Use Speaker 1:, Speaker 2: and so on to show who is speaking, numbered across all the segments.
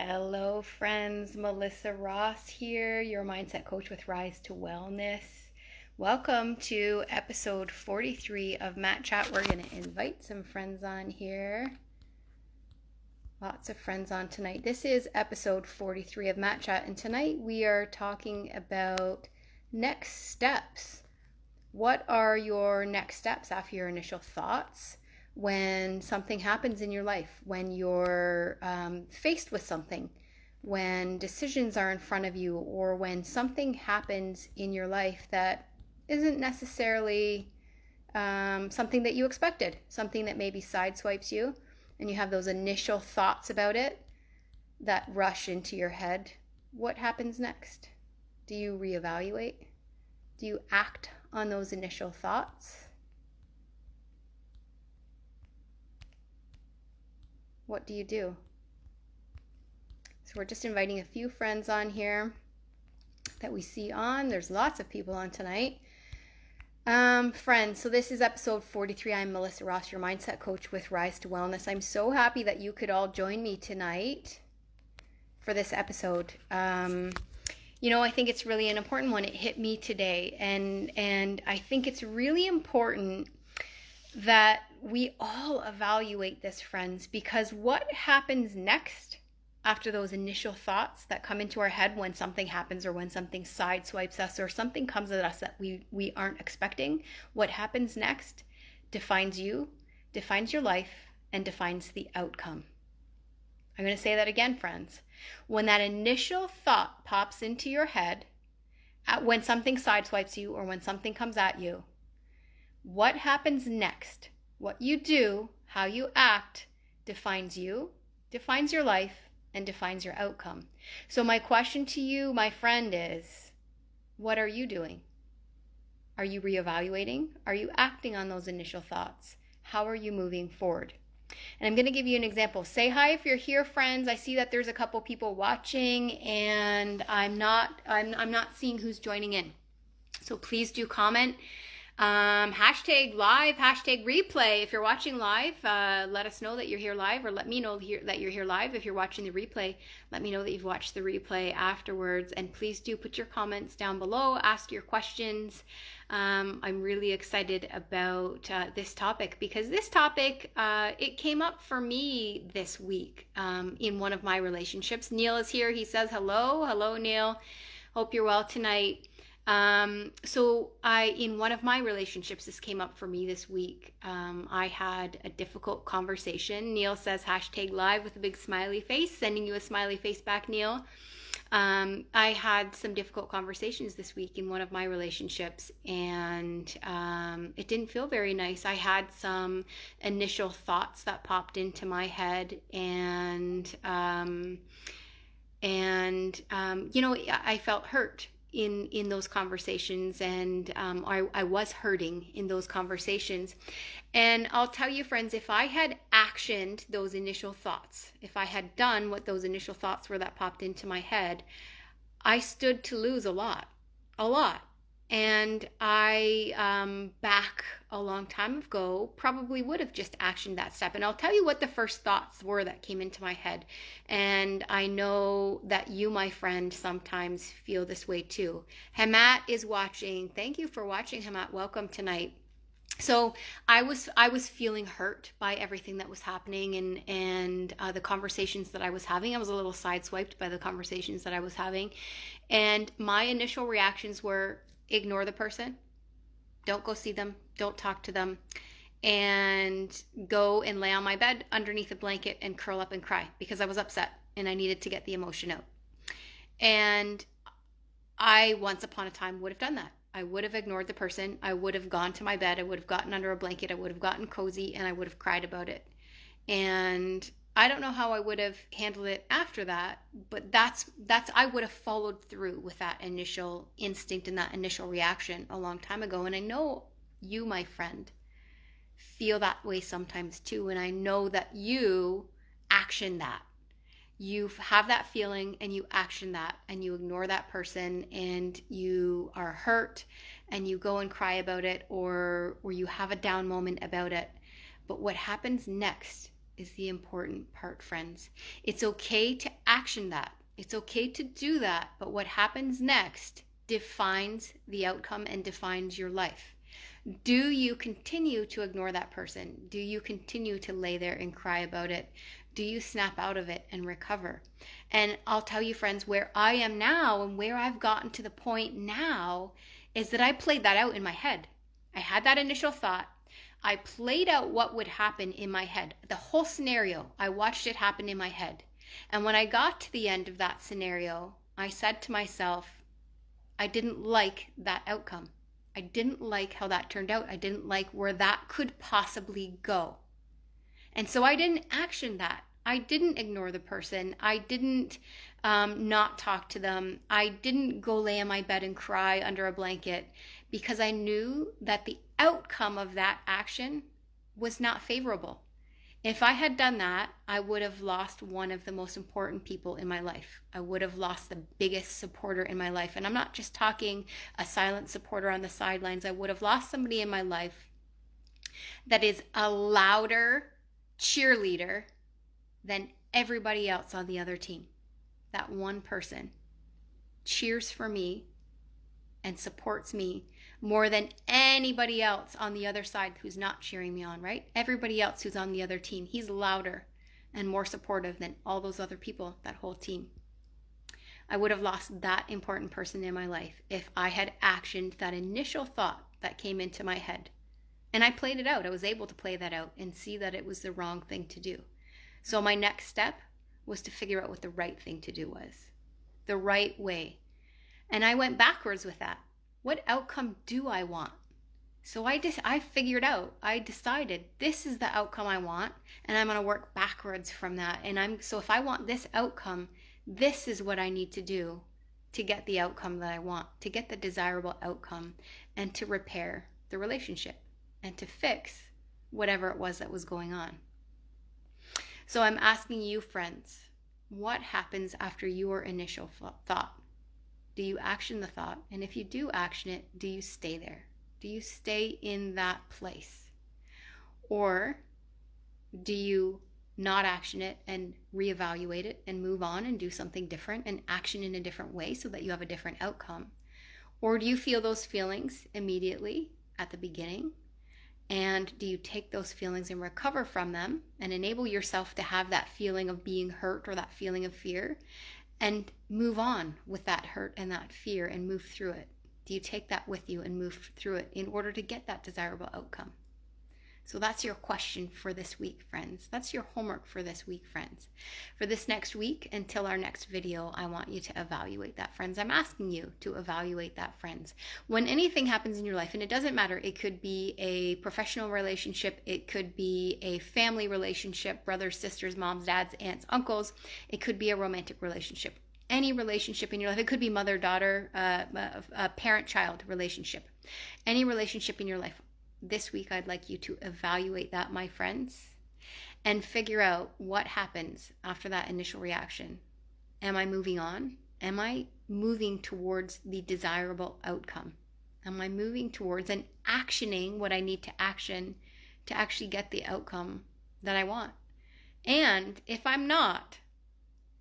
Speaker 1: Hello, friends. Melissa Ross here, your mindset coach with Rise to Wellness. Welcome to episode 43 of Mat Chat. We're going to invite some friends on here. Lots of friends on tonight. This is episode 43 of Mat Chat, and tonight we are talking about next steps. What are your next steps after your initial thoughts? When something happens in your life, when you're faced with something, when decisions are in front of you, or when something happens in your life that isn't necessarily something that you expected, something that maybe sideswipes you, and you have those initial thoughts about it that rush into your head. What happens next? Do you reevaluate? Do you act on those initial thoughts? What do you do? So we're just inviting a few friends on here that we see on. There's lots of people on tonight. Friends, so this is episode 43. I'm Melissa Ross, your mindset coach with Rise to Wellness. I'm so happy that you could all join me tonight for this episode. I think it's really an important one. It hit me today, and I think it's really important that we all evaluate this, friends, because what happens next after those initial thoughts that come into our head when something happens or when something sideswipes us or something comes at us that we aren't expecting, what happens next defines you, defines your life, and defines the outcome. I'm going to say that again, friends. When that initial thought pops into your head, when something sideswipes you or when something comes at you, what happens next, what you do, how you act, defines you, defines your life, and defines your outcome. So my question to you, my friend, is, what are you doing? Are you reevaluating? Are you acting on those initial thoughts? How are you moving forward? And I'm going to give you an example. Say hi if you're here, friends. I see that there's a couple people watching, and I'm not seeing who's joining in. So please do comment. Hashtag live, hashtag replay. If you're watching live, let us know that you're here live, or let me know that you're here live. If you're watching the replay, let me know that you've watched the replay afterwards. And please do put your comments down below, ask your questions. I'm really excited about this topic because this topic, it came up for me this week in one of my relationships. Neil is here. He says hello. Hello, Neil. Hope you're well tonight. In one of my relationships, this came up for me this week. I had a difficult conversation. Neil says hashtag live with a big smiley face, sending you a smiley face back, Neil. I had some difficult conversations this week in one of my relationships, and it didn't feel very nice. I had some initial thoughts that popped into my head, and I felt hurt in those conversations, and I was hurting in those conversations. And I'll tell you, friends, if I had actioned those initial thoughts, if I had done what those initial thoughts were that popped into my head, I stood to lose a lot. And I, back a long time ago, probably would have just actioned that step. And I'll tell you what the first thoughts were that came into my head. And I know that you, my friend, sometimes feel this way too. Hamat is watching. Thank you for watching, Hamat. Welcome tonight. So I was feeling hurt by everything that was happening and the conversations that I was having. I was a little sideswiped by the conversations that I was having. And my initial reactions were, ignore the person, don't go see them, don't talk to them, and go and lay on my bed underneath a blanket and curl up and cry because I was upset and I needed to get the emotion out. And I, once upon a time, would have done that. I would have ignored the person. I would have gone to my bed. I would have gotten under a blanket. I would have gotten cozy, and I would have cried about it. And I don't know how I would have handled it after that, but that's I would have followed through with that initial instinct and that initial reaction a long time ago. And I know you, my friend, feel that way sometimes too. And I know that you action that. You have that feeling and you action that, and you ignore that person, and you are hurt and you go and cry about it, or you have a down moment about it. But what happens next is the important part, friends. It's okay to action that. It's okay to do that, but what happens next defines the outcome and defines your life. Do you continue to ignore that person? Do you continue to lay there and cry about it? Do you snap out of it and recover? And I'll tell you, friends, where I am now and where I've gotten to the point now is that I played that out in my head. I had that initial thought. I played out what would happen in my head. The whole scenario, I watched it happen in my head. And when I got to the end of that scenario, I said to myself, I didn't like that outcome. I didn't like how that turned out. I didn't like where that could possibly go. And so I didn't action that. I didn't ignore the person. I didn't not talk to them. I didn't go lay in my bed and cry under a blanket because I knew that the outcome of that action was not favorable. If I had done that, I would have lost one of the most important people in my life. I would have lost the biggest supporter in my life. And I'm not just talking a silent supporter on the sidelines. I would have lost somebody in my life that is a louder cheerleader than everybody else on the other team. That one person cheers for me and supports me more than anybody else on the other side who's not cheering me on, right? Everybody else who's on the other team, he's louder and more supportive than all those other people, that whole team. I would have lost that important person in my life if I had actioned that initial thought that came into my head. And I played it out. I was able to play that out and see that it was the wrong thing to do. So my next step was to figure out what the right thing to do was, the right way. And I went backwards with that. What outcome do I want? So I figured out, I decided this is the outcome I want, and I'm going to work backwards from that. So if I want this outcome, this is what I need to do to get the outcome that I want, to get the desirable outcome, and to repair the relationship and to fix whatever it was that was going on. So I'm asking you, friends, what happens after your initial thought? Do you action the thought? And if you do action it, do you stay there? Do you stay in that place? Or do you not action it and reevaluate it and move on and do something different and action in a different way so that you have a different outcome? Or do you feel those feelings immediately at the beginning? And do you take those feelings and recover from them and enable yourself to have that feeling of being hurt or that feeling of fear and move on with that hurt and that fear and move through it? Do you take that with you and move through it in order to get that desirable outcome? So that's your question for this week, friends. That's your homework for this week, friends. For this next week, until our next video, I want you to evaluate that, friends. I'm asking you to evaluate that, friends. When anything happens in your life, and it doesn't matter, it could be a professional relationship, it could be a family relationship, brothers, sisters, moms, dads, aunts, uncles, it could be a romantic relationship. Any relationship in your life, it could be mother-daughter, a parent-child relationship. Any relationship in your life. This week, I'd like you to evaluate that, my friends, and figure out what happens after that initial reaction. Am I moving on? Am I moving towards the desirable outcome? Am I moving towards and actioning what I need to action to actually get the outcome that I want? And if I'm not,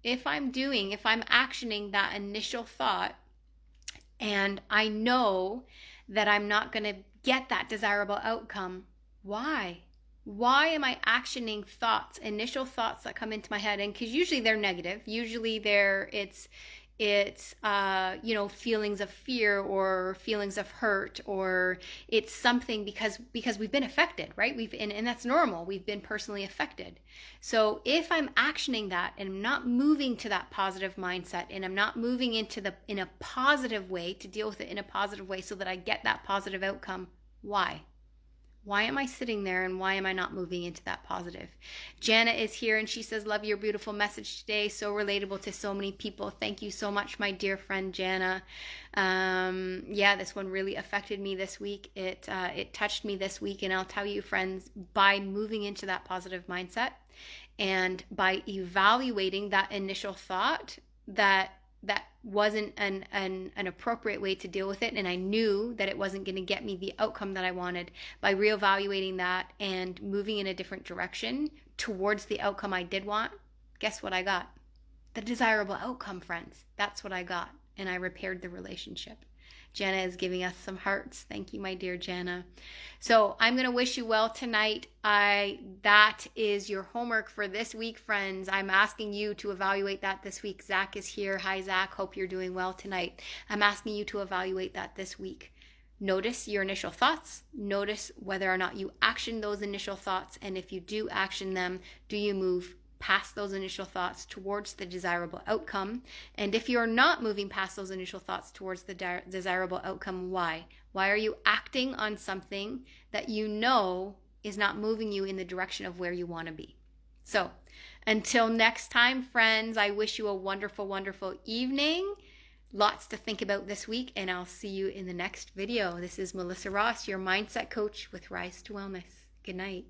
Speaker 1: if I'm actioning that initial thought and I know that I'm not going to get that desirable outcome, why? Why am I actioning thoughts, initial thoughts that come into my head? And because usually they're negative. Usually it's feelings of fear or feelings of hurt, or it's something because we've been affected, right? And that's normal. We've been personally affected. So if I'm actioning that and I'm not moving to that positive mindset and I'm not moving in a positive way to deal with it in a positive way so that I get that positive outcome, why? Why am I sitting there and why am I not moving into that positive? Jana is here and she says, love your beautiful message today. So relatable to so many people. Thank you so much, my dear friend Jana. This one really affected me this week. It touched me this week. And I'll tell you, friends, by moving into that positive mindset and by evaluating that initial thought that wasn't an appropriate way to deal with it, and I knew that it wasn't going to get me the outcome that I wanted, by reevaluating that and moving in a different direction towards the outcome I did want, guess what I got? The desirable outcome, friends. That's what I got. And I repaired the relationship. Jana is giving us some hearts. Thank you, my dear Jana. So I'm going to wish you well tonight. That is your homework for this week, friends. I'm asking you to evaluate that this week. Zach is here. Hi, Zach. Hope you're doing well tonight. I'm asking you to evaluate that this week. Notice your initial thoughts. Notice whether or not you action those initial thoughts. And if you do action them, do you move past those initial thoughts towards the desirable outcome? And if you're not moving past those initial thoughts towards the desirable outcome, why? Why are you acting on something that you know is not moving you in the direction of where you want to be? So until next time, friends, I wish you a wonderful, wonderful evening. Lots to think about this week, and I'll see you in the next video. This is Melissa Ross, your mindset coach with Rise to Wellness. Good night.